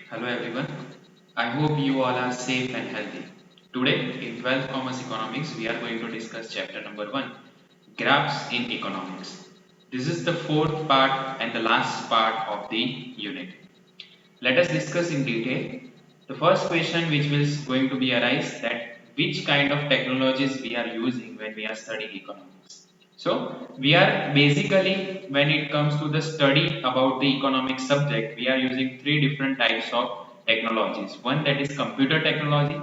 Hello everyone. I hope you all are safe and healthy. Today in 12th Commerce Economics we are going to discuss chapter number 1, Graphs in Economics. This is the fourth part and the last part of the unit. Let us discuss in detail. The first question which is going to be arise that which kind of technologies we are using when we are studying economics. So we are basically when it comes to the study about the economic subject, we are using three different types of technologies. One that is computer technology,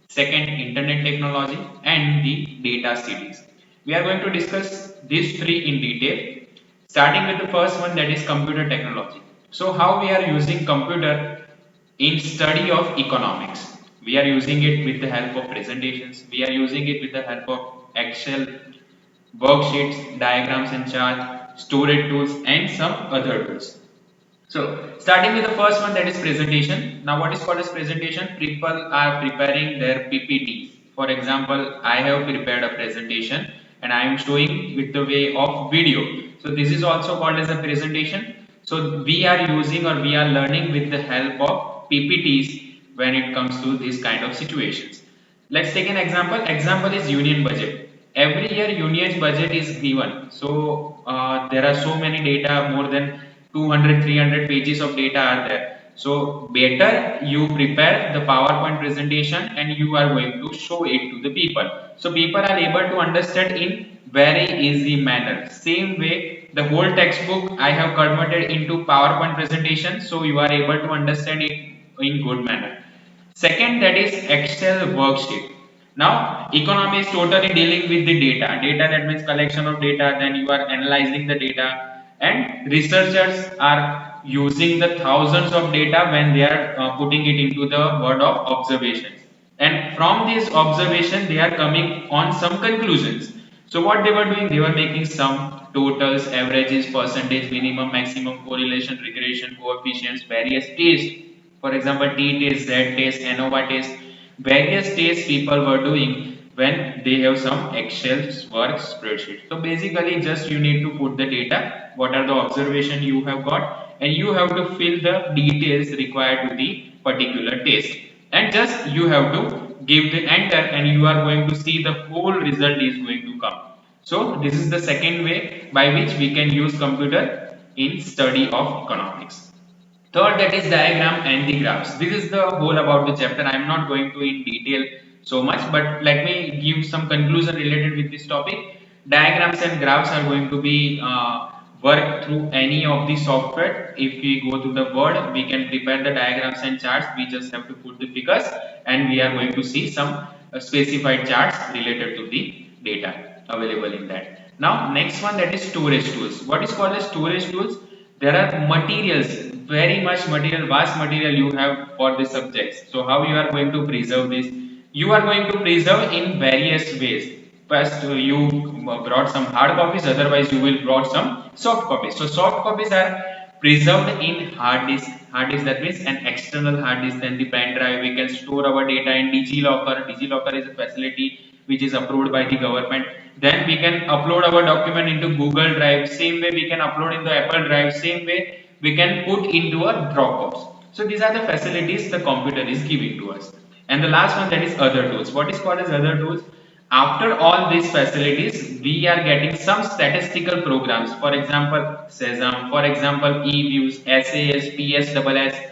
second internet technology, and the data studies. We are going to discuss these three in detail, starting with the first one that is computer technology. So how we are using computer in study of economics? We are using it with the help of presentations. We are using it with the help of Excel, worksheets, diagrams and charts, storage tools and some other tools. So starting with the first one that is presentation. Now what is called as presentation? People are preparing their PPTs. For example, I have prepared a presentation and I am showing with the way of video. So this is also called as a presentation. So we are using or we are learning with the help of PPTs when it comes to this kind of situations. Let's take an example. Example is union budget. Every year union's budget is given. So there are so many data, more than 200, 300 pages of data are there. So better you prepare the PowerPoint presentation and you are going to show it to the people. So people are able to understand in very easy manner. Same way the whole textbook I have converted into PowerPoint presentation, so you are able to understand it in good manner. Second, that is Excel worksheet. Now, economy is totally dealing with the data. Data, that means collection of data, then you are analyzing the data, and researchers are using the thousands of data when they are putting it into the word of observations. And from these observations, they are coming on some conclusions. So what they were doing, they were making some totals, averages, percentage, minimum, maximum, correlation, regression, coefficients, various tests. For example, T test, Z test, ANOVA test, various tests people were doing when they have some Excel work spreadsheet. So basically, just you need to put the data, what are the observation you have got, and you have to fill the details required to the particular test, and just you have to give the enter, and you are going to see the whole result is going to come. So this is the second way by which we can use computer in study of economics. Third, that is diagram and the graphs. This is the whole about the chapter. I am not going to in detail so much, but let me give some conclusion related with this topic. Diagrams and graphs are going to be work through any of the software. If we go to the Word, we can prepare the diagrams and charts. We just have to put the figures, and we are going to see some specified charts related to the data available in that. Now, next one, that is storage tools. What is called as storage tools? There are materials, very much material, vast material you have for the subjects. So how you are going to preserve this? You are going to preserve in various ways. First, you brought some hard copies, otherwise you will brought some soft copies. So soft copies are preserved in hard disk. Hard disk, that means an external hard disk, then the pen drive. We can store our data in DigiLocker. DigiLocker is a facility which is approved by the government. Then we can upload our document into Google Drive. Same way we can upload in the Apple Drive. Same way we can put into a Dropbox. So these are the facilities the computer is giving to us. And the last one, that is other tools. What is called as other tools? After all these facilities, we are getting some statistical programs. For example, Sesam, for example, eViews, SAS, PSSS,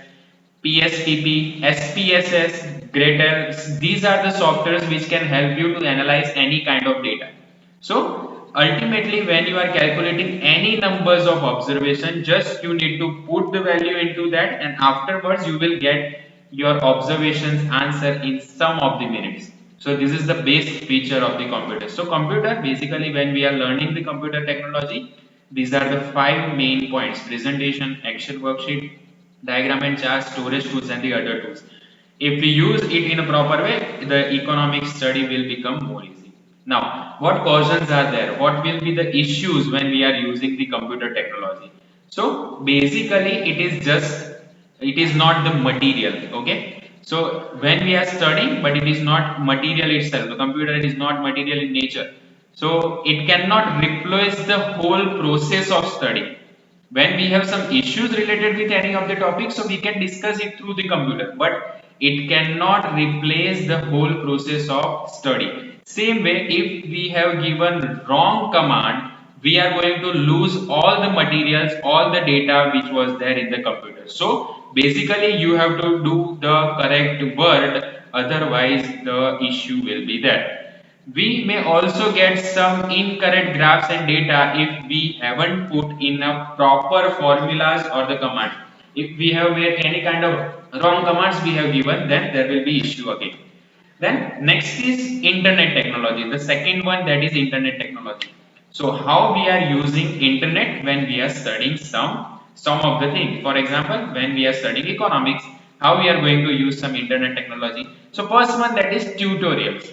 PSPP, SPSS, Gretel. These are the softwares which can help you to analyze any kind of data. So ultimately, when you are calculating any numbers of observation, just you need to put the value into that, and afterwards you will get your observations answer in some of the minutes. So this is the base feature of the computer. So computer, basically when we are learning the computer technology, these are the five main points: presentation, Excel worksheet, diagram and chart, storage tools and the other tools. If we use it in a proper way, the economic study will become more easy. Now, what cautions are there? What will be the issues when we are using the computer technology? So basically it is not the material, okay? So when we are studying, but it is not material itself, the computer is not material in nature. So it cannot replace the whole process of study. When we have some issues related with any of the topics, so we can discuss it through the computer, but it cannot replace the whole process of study. Same way, if we have given wrong command, we are going to lose all the materials, all the data which was there in the computer. So basically you have to do the correct word, otherwise the issue will be there. We may also get some incorrect graphs and data if we haven't put in a proper formulas or the command. If we have made any kind of wrong commands we have given, then there will be issue again. Then next is internet technology. The second one, that is internet technology. So how we are using internet when we are studying some of the thing. For example, when we are studying economics, how we are going to use some internet technology. So first one, that is tutorials.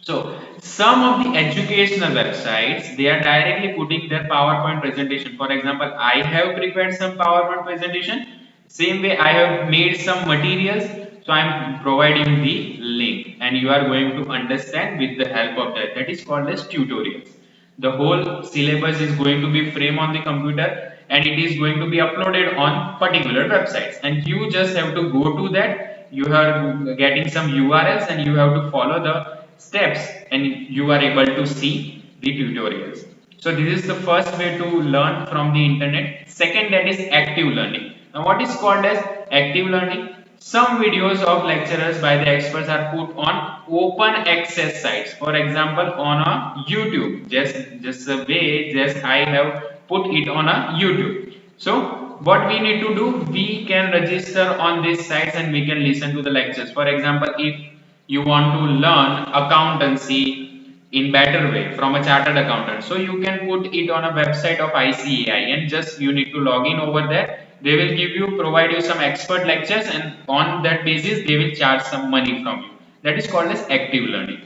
So some of the educational websites, they are directly putting their PowerPoint presentation. For example, I have prepared some PowerPoint presentation. Same way I have made some materials. So I am providing the link and you are going to understand with the help of that. That is called as tutorials. The whole syllabus is going to be framed on the computer and it is going to be uploaded on particular websites, and you just have to go to that. You are getting some URLs and you have to follow the steps and you are able to see the tutorials. So this is the first way to learn from the internet. Second, that is active learning. Now what is called as active learning? Some videos of lecturers by the experts are put on open access sites. For example, on a YouTube. Just the way just I have put it on a YouTube. So what we need to do, we can register on these sites and we can listen to the lectures. For example, if you want to learn accountancy in better way from a chartered accountant, so you can put it on a website of ICAI and just you need to log in over there. They will provide you some expert lectures, and on that basis they will charge some money from you. That is called as active learning.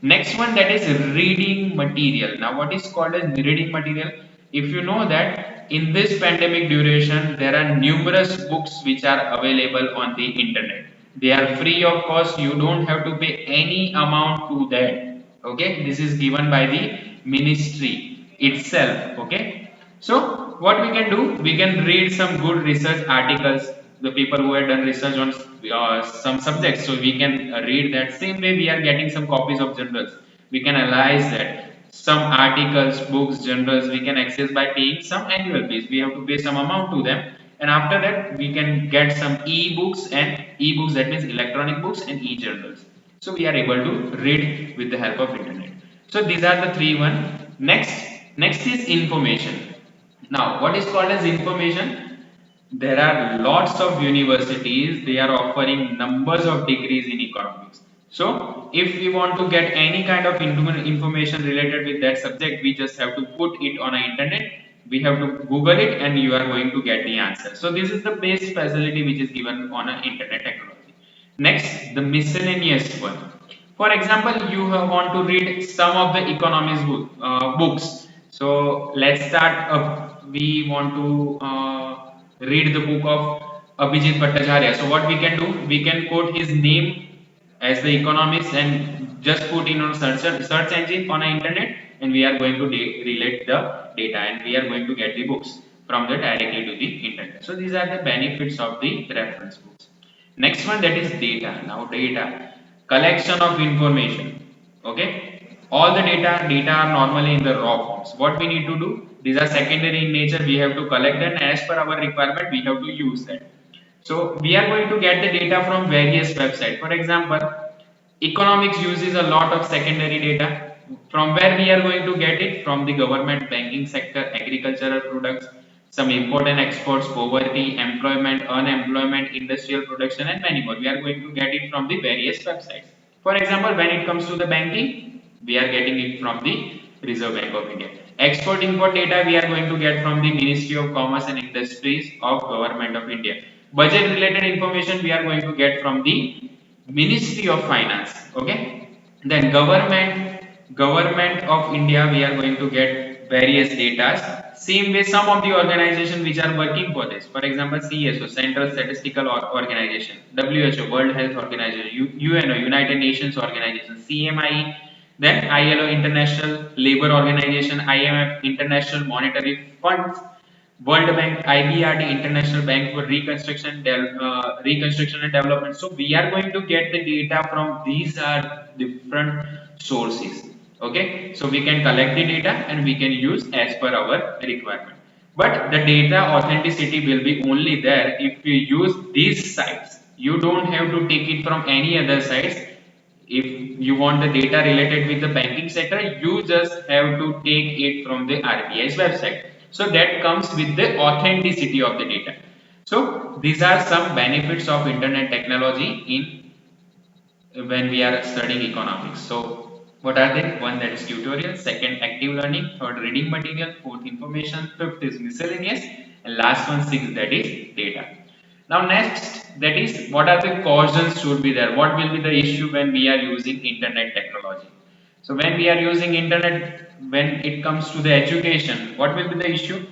Next one, that is reading material. Now what is called as reading material? If you know that in this pandemic duration there are numerous books which are available on the internet. They are free of cost, you don't have to pay any amount to that. Okay, this is given by the ministry itself. Okay, so what we can do, we can read some good research articles, the people who have done research on some subjects, so we can read that. Same way we are getting some copies of journals, we can analyze that. Some articles, books, journals we can access by paying some annual fees. We have to pay some amount to them, and after that we can get some e-books, and e-books, that means electronic books, and e-journals. So we are able to read with the help of internet. So these are the three one. Next is information. Now what is called as information? There are lots of universities, they are offering numbers of degrees in economics. So if we want to get any kind of information related with that subject, we just have to put it on the internet. We have to Google it and you are going to get the answer. So this is the base facility which is given on an internet technology. Next, the miscellaneous one. For example, you want to read some of the economics books. So let's start up. We want to read the book of Abhijit Bhattacharya. So what we can do, we can quote his name as the economist and just put in on search engine on the internet, and we are going to relate the data and we are going to get the books from the directly to the internet. So these are the benefits of the reference books. Next one, that is data. Now data, collection of information. Okay, all the data are normally in the raw forms. What we need to do, these are secondary in nature, we have to collect them as per our requirement, we have to use that. So we are going to get the data from various websites. For example, economics uses a lot of secondary data. From where we are going to get it? From the government, banking sector, agricultural products, some import and exports, poverty, employment, unemployment, industrial production, and many more. We are going to get it from the various websites. For example, when it comes to the banking, we are getting it from the Reserve Bank of India. Export import data we are going to get from the Ministry of Commerce and Industries of Government of India. Budget related information we are going to get from the Ministry of Finance. Okay. Then government of India, we are going to get various data. Same way, some of the organizations which are working for this. For example, CSO, Central Statistical Organization, WHO, World Health Organization, UNO, United Nations Organization, CMIE, then ILO, International Labour Organization, IMF, International Monetary Fund, World Bank, IBRD, International Bank for Reconstruction and Development. So we are going to get the data from these are different sources. Okay, so we can collect the data and we can use as per our requirement. But the data authenticity will be only there if you use these sites. You don't have to take it from any other sites. If you want the data related with the banking sector, you just have to take it from the RBI's website. So that comes with the authenticity of the data. So these are some benefits of internet technology in when we are studying economics. So what are they? One, that is tutorial, second active learning, third reading material, fourth information, fifth is miscellaneous, and last one, sixth, that is data. Now next, that is what are the cautions should be there? What will be the issue when we are using internet technology? So when we are using internet, when it comes to the education, what will be the issue?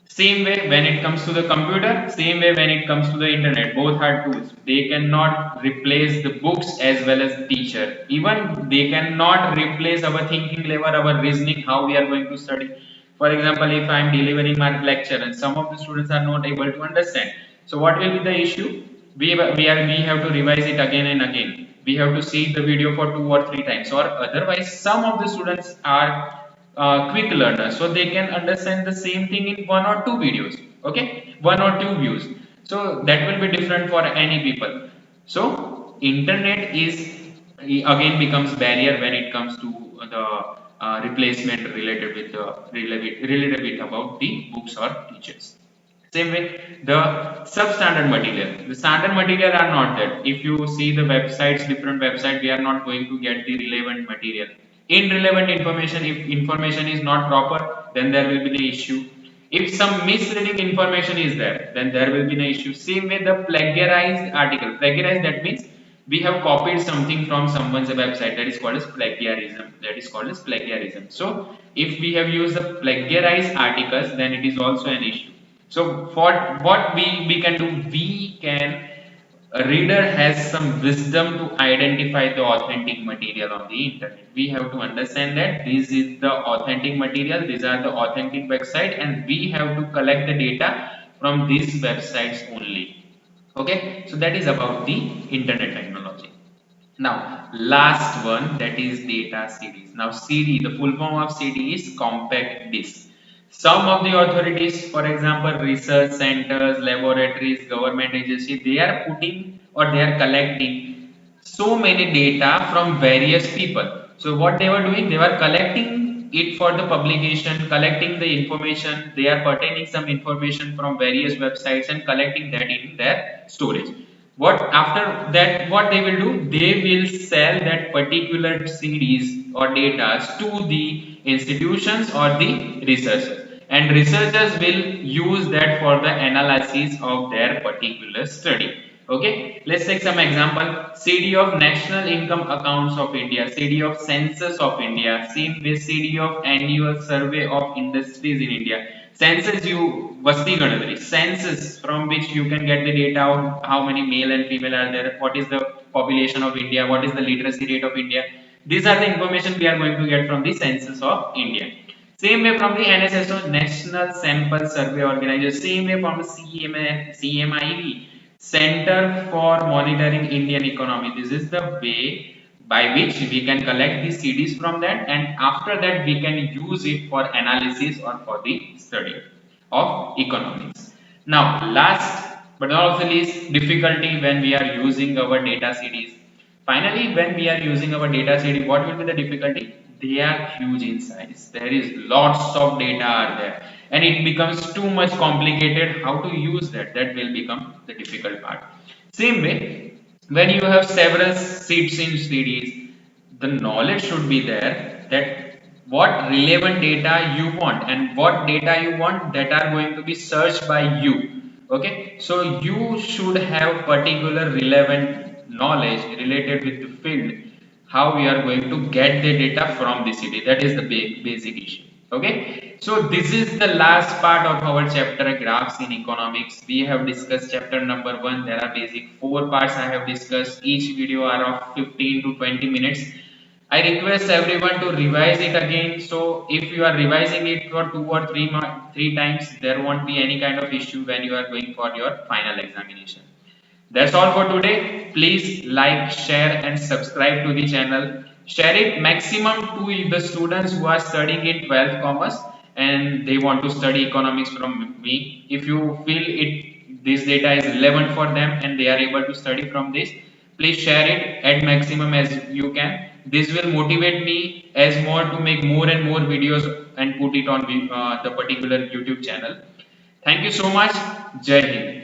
Same way when it comes to the computer, same way when it comes to the internet, both are tools. They cannot replace the books as well as the teacher. Even they cannot replace our thinking level, our reasoning, how we are going to study. For example, if I am delivering my lecture and some of the students are not able to understand, so what will be the issue? We have to revise it again and again. We have to see the video for 2 or 3 times, or otherwise some of the students are quick learners, so they can understand the same thing in 1 or 2 videos, okay, 1 or 2 views. So that will be different for any people. So internet is again becomes barrier when it comes to the replacement related with the related with about the books or teachers. Same way, the substandard material. The standard material are not that. If you see the websites, different website, we are not going to get the relevant material. Irrelevant information, if information is not proper, then there will be the issue. If some misleading information is there, then there will be the issue. Same way, the plagiarized article. Plagiarized, that means we have copied something from someone's website, that is called as plagiarism. That is called as plagiarism. So if we have used the plagiarized articles, then it is also an issue. So for what we can do, we can, a reader has some wisdom to identify the authentic material on the internet. We have to understand that this is the authentic material, these are the authentic website, and we have to collect the data from these websites only. Okay, so that is about the internet technology. Now, last one, that is data series. Now, CD, the full form of CD is compact disk. Some of the authorities, for example, research centers, laboratories, government agencies, they are putting or they are collecting so many data from various people. So what they were doing, they were collecting it for the publication, collecting the information. They are pertaining some information from various websites and collecting that in their storage. What after that, what they will do, they will sell that particular series or data to the institutions or the researchers, and researchers will use that for the analysis of their particular study. Okay, let's take some example. CD of National Income Accounts of India, CD of Census of India, same with CD of Annual Survey of Industries in India. Census, you Vasti Ganadri, census from which you can get the data of how many male and female are there, what is the population of India, what is the literacy rate of India. These are the information we are going to get from the census of India. Same way from the NSSO, National Sample Survey Organization. Same way from CMIV, Center for Monitoring Indian Economy. This is the way by which we can collect the CDs from that, and after that we can use it for analysis or for the study of economics. Now, last but not the least, difficulty when we are using our data CDs. Finally, when we are using our data CD, what will be the difficulty? They are huge in size. There is lots of data are there, and it becomes too much complicated. How to use that? That will become the difficult part. Same way, when you have several seats in CDs, the knowledge should be there that what relevant data you want and what data you want that are going to be searched by you. Okay, so you should have particular relevant knowledge related with the field, how we are going to get the data from the city. That is the basic issue. Okay, so this is the last part of our chapter graphs in economics. We have discussed chapter number 1. There are basic 4 parts I have discussed. Each video are of 15 to 20 minutes. I request everyone to revise it again. So if you are revising it for two or three times, there won't be any kind of issue when you are going for your final examination. That's all for today. Please like, share, and subscribe to the channel. Share it maximum to the students who are studying in 12th commerce and they want to study economics from me. If you feel it this data is relevant for them and they are able to study from this, please share it at maximum as you can. This will motivate me as more to make more and more videos and put it on the particular YouTube channel. Thank you so much. Jai Hind.